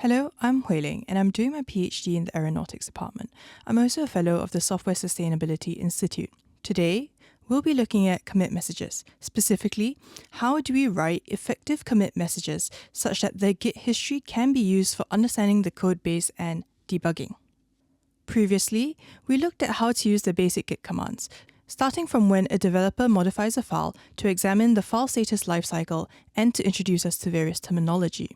Hello, I'm Huiling, and I'm doing my PhD in the Aeronautics Department. I'm also a fellow of the Software Sustainability Institute. Today, we'll be looking at commit messages. Specifically, how do we write effective commit messages such that the Git history can be used for understanding the code base and debugging. Previously, we looked at how to use the basic Git commands, starting from when a developer modifies a file to examine the file status lifecycle and to introduce us to various terminology.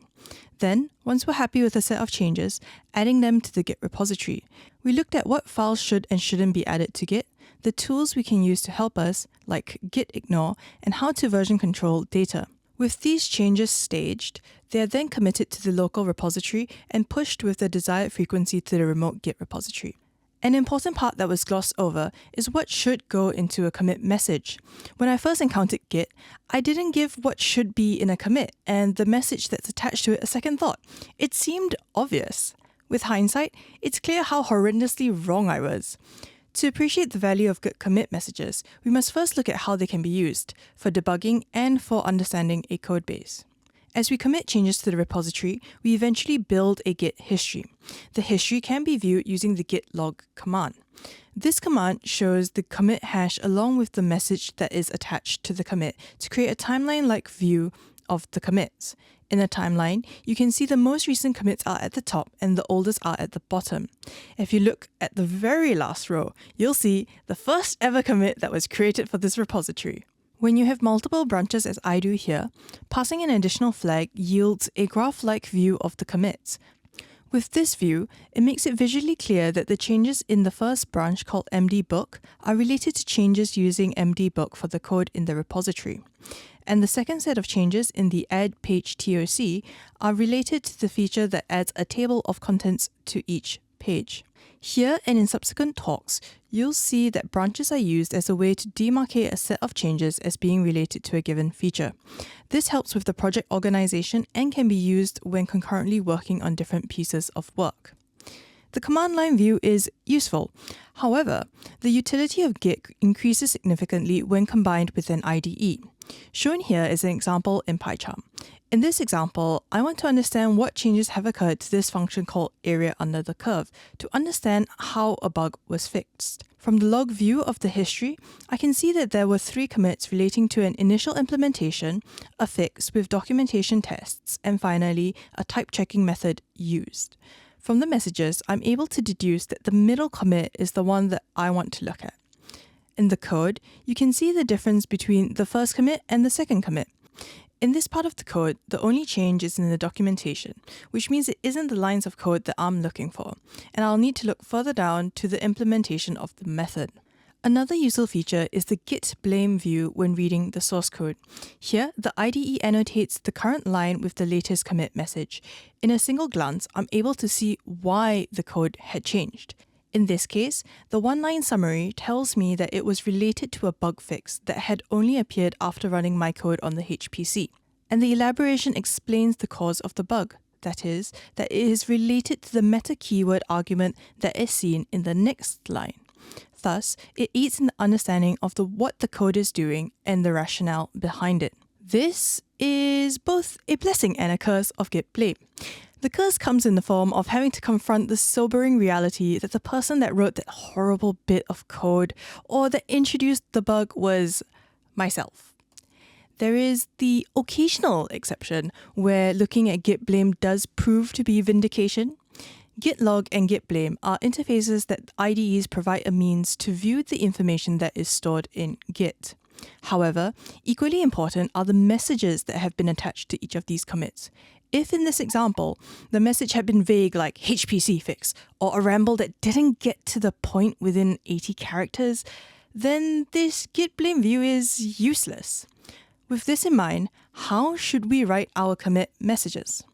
Then, once we're happy with a set of changes, adding them to the Git repository. We looked at what files should and shouldn't be added to Git, the tools we can use to help us, like git ignore, and how to version control data. With these changes staged, they are then committed to the local repository and pushed with the desired frequency to the remote Git repository. An important part that was glossed over is what should go into a commit message. When I first encountered Git, I didn't give what should be in a commit and the message that's attached to it a second thought. It seemed obvious. With hindsight, it's clear how horrendously wrong I was. To appreciate the value of good commit messages, we must first look at how they can be used, for debugging and for understanding a codebase. As we commit changes to the repository, we eventually build a Git history. The history can be viewed using the git log command. This command shows the commit hash along with the message that is attached to the commit to create a timeline-like view of the commits. In the timeline, you can see the most recent commits are at the top and the oldest are at the bottom. If you look at the very last row, you'll see the first ever commit that was created for this repository. When you have multiple branches as I do here, passing an additional flag yields a graph-like view of the commits. With this view, it makes it visually clear that the changes in the first branch called mdbook are related to changes using mdbook for the code in the repository. And the second set of changes in the add page TOC are related to the feature that adds a table of contents to each page. Here and in subsequent talks, you'll see that branches are used as a way to demarcate a set of changes as being related to a given feature. This helps with the project organization and can be used when concurrently working on different pieces of work. The command line view is useful. However, the utility of Git increases significantly when combined with an IDE. Shown here is an example in PyCharm. In this example, I want to understand what changes have occurred to this function called area under the curve to understand how a bug was fixed. From the log view of the history, I can see that there were 3 commits relating to an initial implementation, a fix with documentation tests, and finally, a type checking method used. From the messages, I'm able to deduce that the middle commit is the one that I want to look at. In the code, you can see the difference between the first commit and the second commit. In this part of the code, the only change is in the documentation, which means it isn't the lines of code that I'm looking for, and I'll need to look further down to the implementation of the method. Another useful feature is the git blame view when reading the source code. Here, the IDE annotates the current line with the latest commit message. In a single glance, I'm able to see why the code had changed. In this case, the one-line summary tells me that it was related to a bug fix that had only appeared after running my code on the HPC. And the elaboration explains the cause of the bug. That is, that it is related to the meta keyword argument that is seen in the next line. Thus, it aids in the understanding of what the code is doing and the rationale behind it. This is both a blessing and a curse of Git blame. The curse comes in the form of having to confront the sobering reality that the person that wrote that horrible bit of code or that introduced the bug was myself. There is the occasional exception where looking at Git blame does prove to be vindication. Git log and Git blame are interfaces that IDEs provide a means to view the information that is stored in Git. However, equally important are the messages that have been attached to each of these commits. If in this example, the message had been vague like HPC fix or a ramble that didn't get to the point within 80 characters, then this Git blame view is useless. With this in mind, how should we write our commit messages?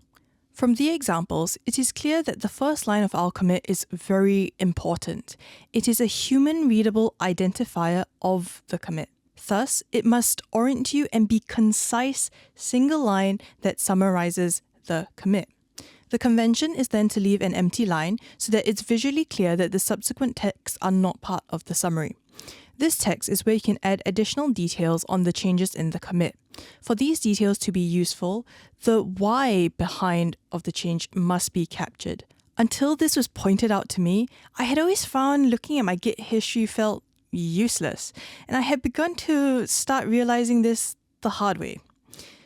From the examples, it is clear that the first line of our commit is very important. It is a human-readable identifier of the commit. Thus, it must orient you and be concise, single line that summarizes the commit. The convention is then to leave an empty line so that it's visually clear that the subsequent texts are not part of the summary. This text is where you can add additional details on the changes in the commit. For these details to be useful, the why behind of the change must be captured. Until this was pointed out to me, I had always found looking at my Git history felt useless, and I had begun to start realizing this the hard way.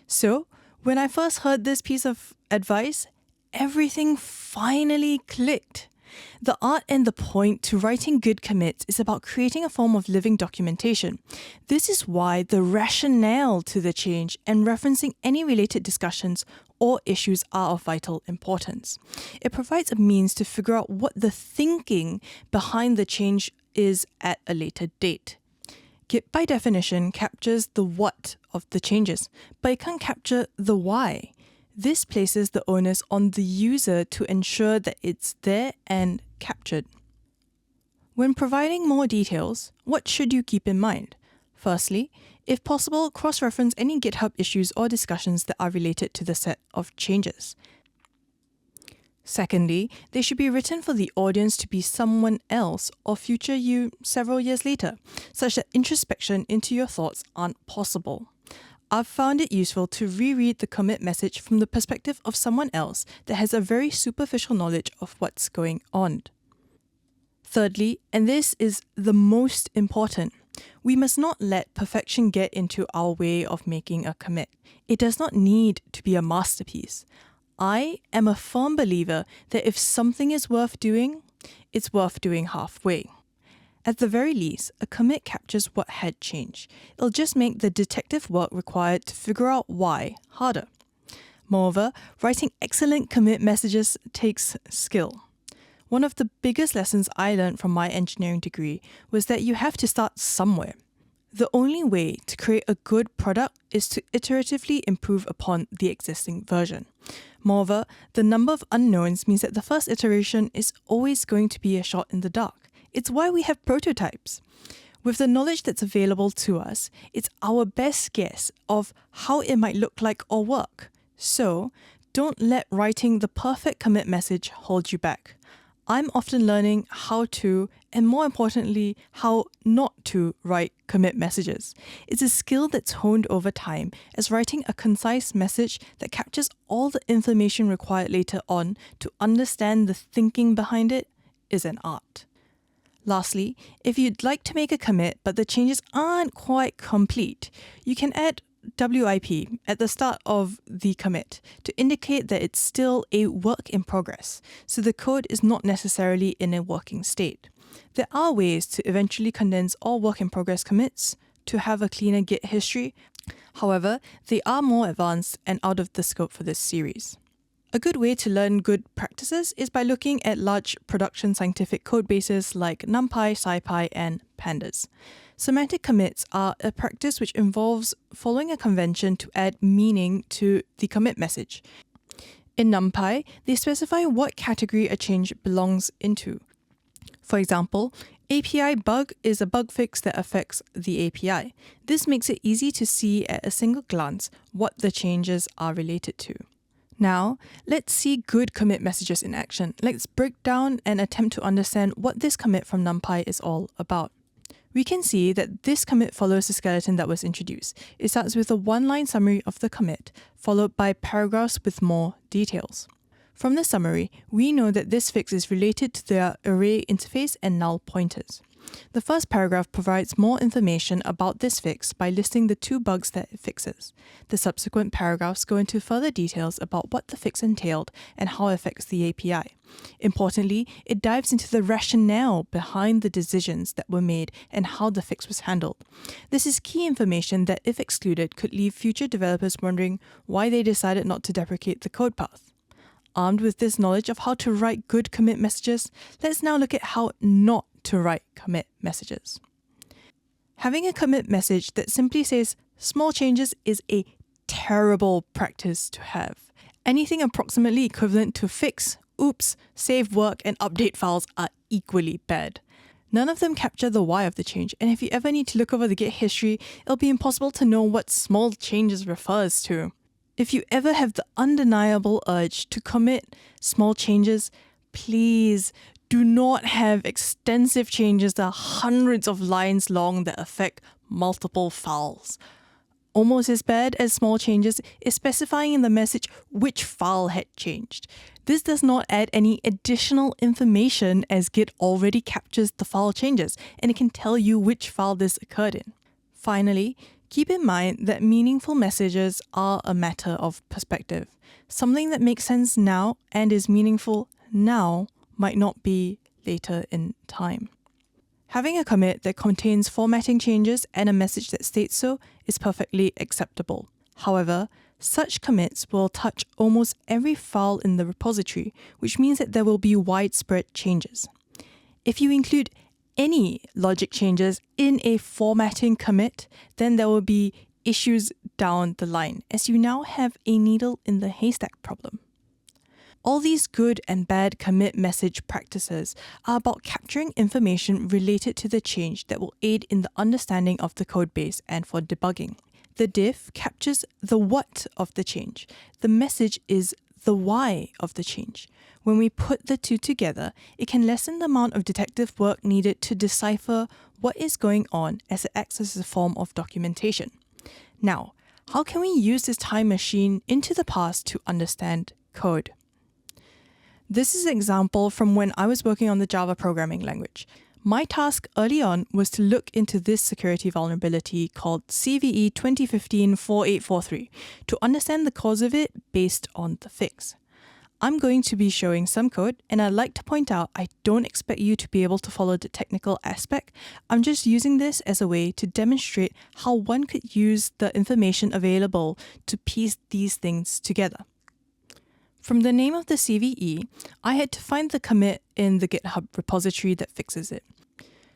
So, when I first heard this piece of advice, everything finally clicked. The art and the point to writing good commits is about creating a form of living documentation. This is why the rationale to the change and referencing any related discussions or issues are of vital importance. It provides a means to figure out what the thinking behind the change is at a later date. Git, by definition, captures the what of the changes, but it can't capture the why. This places the onus on the user to ensure that it's there and captured. When providing more details, what should you keep in mind? Firstly, if possible, cross-reference any GitHub issues or discussions that are related to the set of changes. Secondly, they should be written for the audience to be someone else or future you several years later, such that introspection into your thoughts aren't possible. I've found it useful to reread the commit message from the perspective of someone else that has a very superficial knowledge of what's going on. Thirdly, and this is the most important, we must not let perfection get into our way of making a commit. It does not need to be a masterpiece. I am a firm believer that if something is worth doing, it's worth doing halfway. At the very least, a commit captures what had changed. It'll just make the detective work required to figure out why harder. Moreover, writing excellent commit messages takes skill. One of the biggest lessons I learned from my engineering degree was that you have to start somewhere. The only way to create a good product is to iteratively improve upon the existing version. Moreover, the number of unknowns means that the first iteration is always going to be a shot in the dark. It's why we have prototypes. With the knowledge that's available to us, it's our best guess of how it might look like or work. So, don't let writing the perfect commit message hold you back. I'm often learning how to, and more importantly, how not to write commit messages. It's a skill that's honed over time, as writing a concise message that captures all the information required later on to understand the thinking behind it is an art. Lastly, if you'd like to make a commit but the changes aren't quite complete, you can add WIP at the start of the commit to indicate that it's still a work in progress, so the code is not necessarily in a working state. There are ways to eventually condense all work in progress commits to have a cleaner Git history. However, they are more advanced and out of the scope for this series. A good way to learn good practices is by looking at large production scientific codebases like NumPy, SciPy, and Pandas. Semantic commits are a practice which involves following a convention to add meaning to the commit message. In NumPy, they specify what category a change belongs into. For example, API bug is a bug fix that affects the API. This makes it easy to see at a single glance what the changes are related to. Now, let's see good commit messages in action. Let's break down and attempt to understand what this commit from NumPy is all about. We can see that this commit follows the skeleton that was introduced. It starts with a one-line summary of the commit, followed by paragraphs with more details. From the summary, we know that this fix is related to the array interface and null pointers. The first paragraph provides more information about this fix by listing the 2 bugs that it fixes. The subsequent paragraphs go into further details about what the fix entailed and how it affects the API. Importantly, it dives into the rationale behind the decisions that were made and how the fix was handled. This is key information that, if excluded, could leave future developers wondering why they decided not to deprecate the code path. Armed with this knowledge of how to write good commit messages, let's now look at how not to write commit messages. Having a commit message that simply says small changes is a terrible practice to have. Anything approximately equivalent to fix, oops, save work, and update files are equally bad. None of them capture the why of the change, and if you ever need to look over the Git history, it'll be impossible to know what small changes refers to. If you ever have the undeniable urge to commit small changes, please Do not have extensive changes that are hundreds of lines long that affect multiple files. Almost as bad as small changes is specifying in the message which file had changed. This does not add any additional information as Git already captures the file changes and it can tell you which file this occurred in. Finally, keep in mind that meaningful messages are a matter of perspective. Something that makes sense now and is meaningful now might not be later in time. Having a commit that contains formatting changes and a message that states so is perfectly acceptable. However, such commits will touch almost every file in the repository, which means that there will be widespread changes. If you include any logic changes in a formatting commit, then there will be issues down the line, as you now have a needle in the haystack problem. All these good and bad commit message practices are about capturing information related to the change that will aid in the understanding of the codebase and for debugging. The diff captures the what of the change. The message is the why of the change. When we put the two together, it can lessen the amount of detective work needed to decipher what is going on as it acts as a form of documentation. Now, how can we use this time machine into the past to understand code? This is an example from when I was working on the Java programming language. My task early on was to look into this security vulnerability called CVE 2015-4843 to understand the cause of it based on the fix. I'm going to be showing some code, and I'd like to point out I don't expect you to be able to follow the technical aspect. I'm just using this as a way to demonstrate how one could use the information available to piece these things together. From the name of the CVE, I had to find the commit in the GitHub repository that fixes it.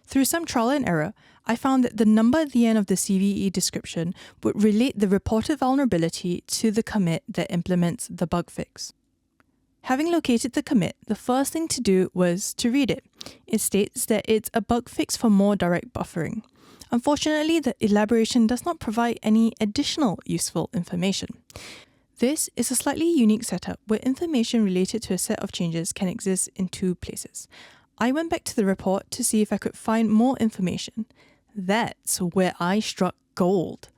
Through some trial and error, I found that the number at the end of the CVE description would relate the reported vulnerability to the commit that implements the bug fix. Having located the commit, the first thing to do was to read it. It states that it's a bug fix for more direct buffering. Unfortunately, the elaboration does not provide any additional useful information. This is a slightly unique setup where information related to a set of changes can exist in two places. I went back to the report to see if I could find more information. That's where I struck gold.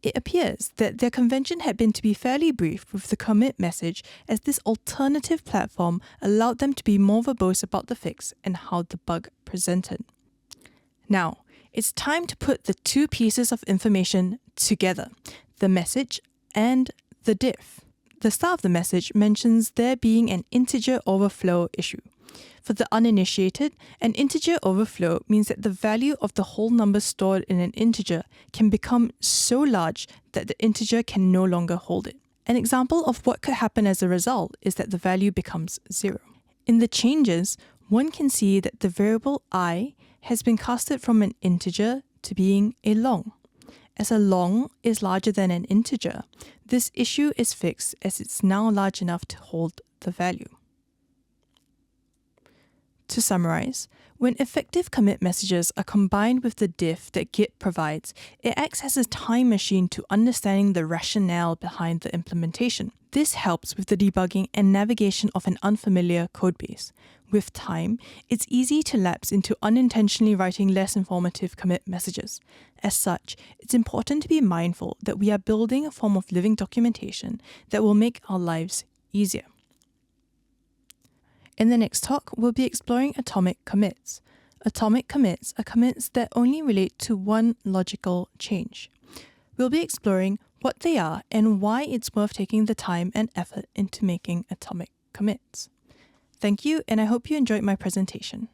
It appears that their convention had been to be fairly brief with the commit message, as this alternative platform allowed them to be more verbose about the fix and how the bug presented. Now, it's time to put the two pieces of information together, the message and the diff. The start of the message mentions there being an integer overflow issue. For the uninitiated, an integer overflow means that the value of the whole number stored in an integer can become so large that the integer can no longer hold it. An example of what could happen as a result is that the value becomes 0. In the changes, one can see that the variable I has been casted from an integer to being a long. As a long is larger than an integer, this issue is fixed as it's now large enough to hold the value. To summarize, when effective commit messages are combined with the diff that Git provides, it acts as a time machine to understanding the rationale behind the implementation. This helps with the debugging and navigation of an unfamiliar codebase. With time, it's easy to lapse into unintentionally writing less informative commit messages. As such, it's important to be mindful that we are building a form of living documentation that will make our lives easier. In the next talk, we'll be exploring atomic commits. Atomic commits are commits that only relate to one logical change. We'll be exploring what they are and why it's worth taking the time and effort into making atomic commits. Thank you, and I hope you enjoyed my presentation.